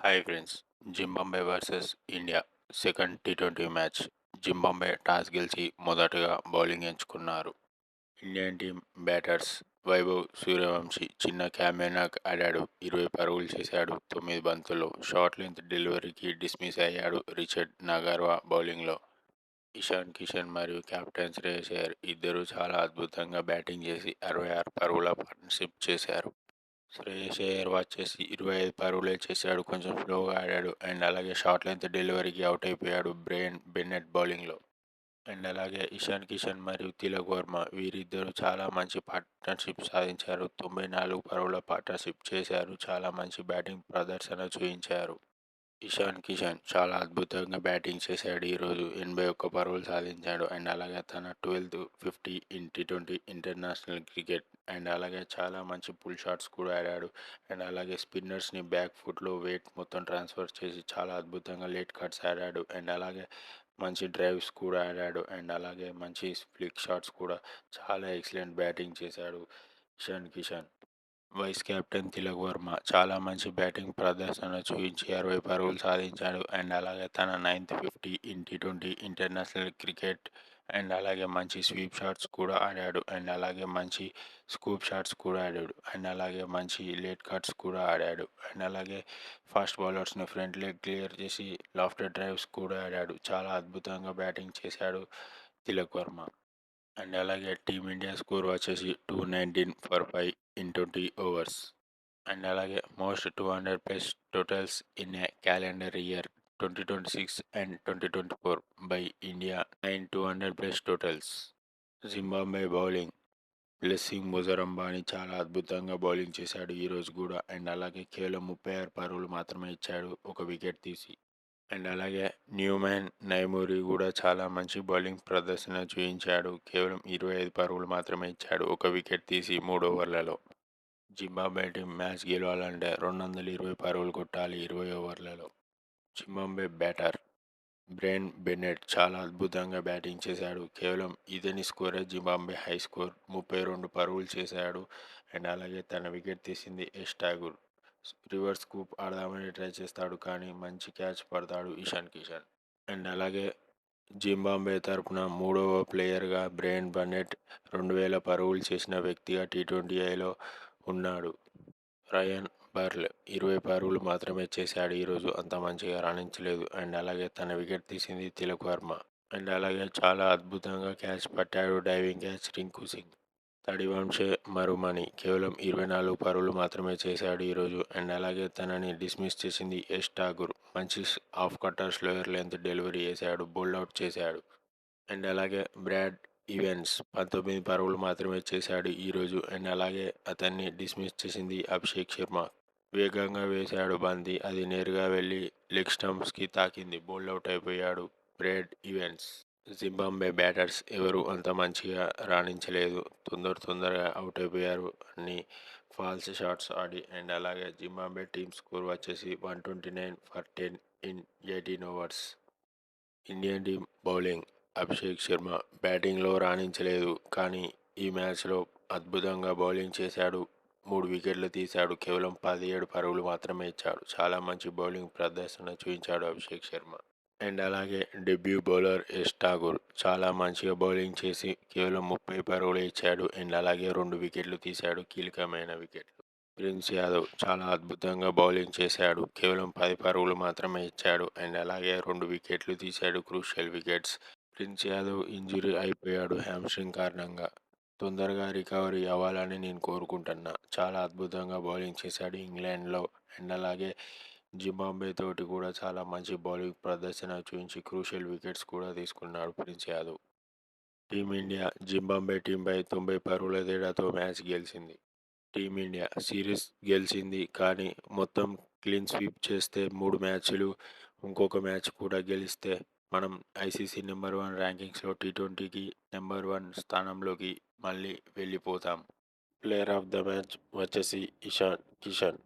Hi friends, Zimbabwe versus India second T20 match. Zimbabwe toss గెలిచి మొదటగా bowling ఎంచుకున్నారు. Indian team batters Vaibhav Suryavanshi చిన్న క్యామెనాక్ ఆడాడు. 20 పరుగులు చేశాడు. 9 బంతుల్లో షార్ట్ లెంత్ డెలివరీకి డిస్మిస్ అయ్యాడు. రిచర్డ్ నగార్వా బౌలింగ్లో. ఇషాన్ కిషన్ మరియు కెప్టెన్ శ్రేయస్ అయ్యర్ ఇద్దరూ చాలా అద్భుతంగా బ్యాటింగ్ చేసి 66 పరుగుల పార్ట్నర్షిప్ చేశారు. శ్రేయస్ అయ్యర్ వచ్చేసి 25 పరుగులే చేశాడు. కొంచెం స్లోగా ఆడాడు. అండ్ అలాగే షార్ట్ లెంత్ డెలివరీకి అవుట్ అయిపోయాడు బ్రెయిన్ బెన్నెట్ బౌలింగ్లో. అండ్ అలాగే ఇషాన్ కిషన్ మరియు తిలక్ వర్మ వీరిద్దరూ చాలా మంచి పార్ట్నర్షిప్ సాధించారు. 94 పరుగుల పార్ట్నర్షిప్ చేశారు. చాలా మంచి బ్యాటింగ్ ప్రదర్శన చూపించారు. ఇషాన్ కిషన్ చాలా అద్భుతంగా బ్యాటింగ్ చేశాడు. ఈరోజు 81 పరుగులు సాధించాడు. అండ్ అలాగే తన 12th 50 in T20 international cricket. And అలాగే చాలా మంచి పుల్ షాట్స్ కూడా ఆడాడు. అండ్ అలాగే స్పిన్నర్స్ని బ్యాక్ ఫుట్లో వెయిట్ మొత్తం ట్రాన్స్ఫర్ చేసి చాలా అద్భుతంగా లేట్ కట్స్ ఆడాడు. అండ్ అలాగే మంచి డ్రైవ్స్ కూడా ఆడాడు. అండ్ అలాగే మంచి ఫ్లిక్ షాట్స్ కూడా చాలా ఎక్సలెంట్ బ్యాటింగ్ చేశాడు ఇషాన్ కిషన్. వైస్ కెప్టెన్ తిలక్ వర్మ చాలా మంచి బ్యాటింగ్ ప్రదర్శన చూపించి 60 పరుగులు సాధించాడు. అండ్ అలాగే తన 9th 50 in T20 international cricket. And అలాగే మంచి స్వీప్ షాట్స్ కూడా ఆడాడు. అండ్ అలాగే మంచి స్కూప్ షాట్స్ కూడా ఆడాడు. అండ్ అలాగే మంచి లేట్ కట్స్ కూడా ఆడాడు. అండ్ అలాగే ఫాస్ట్ బౌలర్స్ని ఫ్రంట్ లెగ్ క్లియర్ చేసి లాఫ్టర్ డ్రైవ్స్ కూడా ఆడాడు. చాలా అద్భుతంగా బ్యాటింగ్ చేశాడు తిలక్ వర్మ. అండ్ అలాగే టీమిండియా స్కోర్ వచ్చేసి 219 ఫర్ 5 ఇన్ 20 ఓవర్స్. అండ్ అలాగే most 200 plus totals in a calendar year 2026 and 2024 by India 9 200 plus totals. Zimbabwe bowling Blessing Muzarabani చాలా అద్భుతంగా బౌలింగ్ చేశాడు ఈరోజు కూడా. అండ్ అలాగే కేవలం 36 పరుగులు మాత్రమే ఇచ్చాడు, ఒక వికెట్ తీసి. అండ్ అలాగే న్యూమ్యాన్ నైమూరి కూడా చాలా మంచి బౌలింగ్ ప్రదర్శన చూపించాడు. కేవలం 25 పరుగులు మాత్రమే ఇచ్చాడు, ఒక వికెట్ తీసి 3 ఓవర్లలో. జింబాబ్వే టీం మ్యాచ్ గెలవాలంటే 220 పరుగులు కొట్టాలి 20 ఓవర్లలో. జింబాబ్వే బ్యాటర్ బ్రెయిన్ బెన్నెట్ చాలా అద్భుతంగా బ్యాటింగ్ చేశాడు. కేవలం ఇతని స్కోరే జింబాబ్వే హై స్కోర్ 32 పరుగులు చేశాడు. అండ్ అలాగే తన వికెట్ తీసింది ఎస్ ఠాగూర్. రివర్స్ స్కూప్ ఆడదామని ట్రై చేస్తాడు కానీ మంచి క్యాచ్ పడతాడు ఇషాన్ కిషన్. అండ్ అలాగే జింబాబ్వే తరపున మూడవ ప్లేయర్గా బ్రెయిన్ బన్నెట్ 2000 పరుగులు చేసిన వ్యక్తిగా టీ20ఐలో ఉన్నాడు. రయాన్ బర్ల్ 20 పరుగులు మాత్రమే చేశాడు ఈరోజు, అంత మంచిగా రాణించలేదు. అండ్ అలాగే తన వికెట్ తీసింది తిలక్ వర్మ. అండ్ అలాగే చాలా అద్భుతంగా క్యాచ్ పట్టాడు డైవింగ్ క్యాచ్ రింకు సింగ్. తడివంశే మరుమణి కేవలం 24 పరుగులు మాత్రమే చేశాడు ఈరోజు. అండ్ అలాగే తనని డిస్మిస్ చేసింది ఎస్ ఠాగూర్. మంచి of cutter slower length delivery చేశాడు, బౌల్డ్ అవుట్ చేశాడు. అండ్ అలాగే బ్రాడ్ ఈవెన్స్ 19 పరుగులు మాత్రమే చేశాడు ఈరోజు. అండ్ అలాగే అతన్ని డిస్మిస్ చేసింది అభిషేక్ శర్మ. వేగంగా వేశాడు బంతి, అది నేరుగా వెళ్ళి లెగ్ స్టంప్స్కి తాకింది, బౌల్డ్ అవుట్ అయిపోయాడు బ్రాడ్ ఈవెన్స్. జింబాబ్వే బ్యాటర్స్ ఎవరు అంత మంచిగా రాణించలేదు, తొందరగా అవుట్ అయిపోయారు అన్ని ఫాల్స్ షాట్స్ ఆడి. అండ్ అలాగే జింబాబ్వే టీమ్ స్కోర్ వచ్చేసి 129 for 10 in 18 overs. Indian team bowling Abhishek Sharma బ్యాటింగ్లో రాణించలేదు కానీ ఈ మ్యాచ్లో అద్భుతంగా బౌలింగ్ చేశాడు. 3 వికెట్లు తీశాడు, కేవలం 17 పరుగులు మాత్రమే ఇచ్చాడు. చాలా మంచి బౌలింగ్ ప్రదర్శన చూపించాడు అభిషేక్ శర్మ. అండ్ అలాగే డెబ్యూ బౌలర్ ఎస్ ఠాగూర్ చాలా మంచిగా బౌలింగ్ చేసి కేవలం 30 పరుగులు ఇచ్చాడు. అండ్ అలాగే 2 వికెట్లు తీశాడు, కీలకమైన వికెట్లు. ప్రిన్స్ యాదవ్ చాలా అద్భుతంగా బౌలింగ్ చేశాడు, కేవలం 10 పరుగులు మాత్రమే ఇచ్చాడు. అండ్ అలాగే 2 వికెట్లు తీశాడు, crucial wickets. Prince Yadav injury అయిపోయాడు హ్యామ్స్ట్రింగ్ కారణంగా. తొందరగా రికవరీ అవ్వాలని నేను కోరుకుంటున్నా. చాలా అద్భుతంగా బౌలింగ్ చేశాడు ఇంగ్లాండ్లో. అండ్ అలాగే జింబాబ్వే తోటి కూడా చాలా మంచి బౌలింగ్ ప్రదర్శన చూపించి క్రూషియల్ వికెట్స్ కూడా తీసుకున్నాడు ప్రిన్స్ యాదవ్. టీమిండియా జింబాబ్వే టీంపై 90 పరుగుల తేడాతో మ్యాచ్ గెలిచింది. టీమిండియా సిరీస్ గెలిచింది కానీ మొత్తం క్లీన్ స్వీప్ చేస్తే 3 మ్యాచ్లు, ఇంకొక మ్యాచ్ కూడా గెలిస్తే మనం ఐసీసీ నెంబర్ 1 ర్యాంకింగ్స్లో టీ20కి నెంబర్ 1 స్థానంలోకి మళ్ళీ వెళ్ళిపోతాం. ప్లేయర్ ఆఫ్ ద మ్యాచ్ వచ్చేసి ఇషాన్ కిషన్.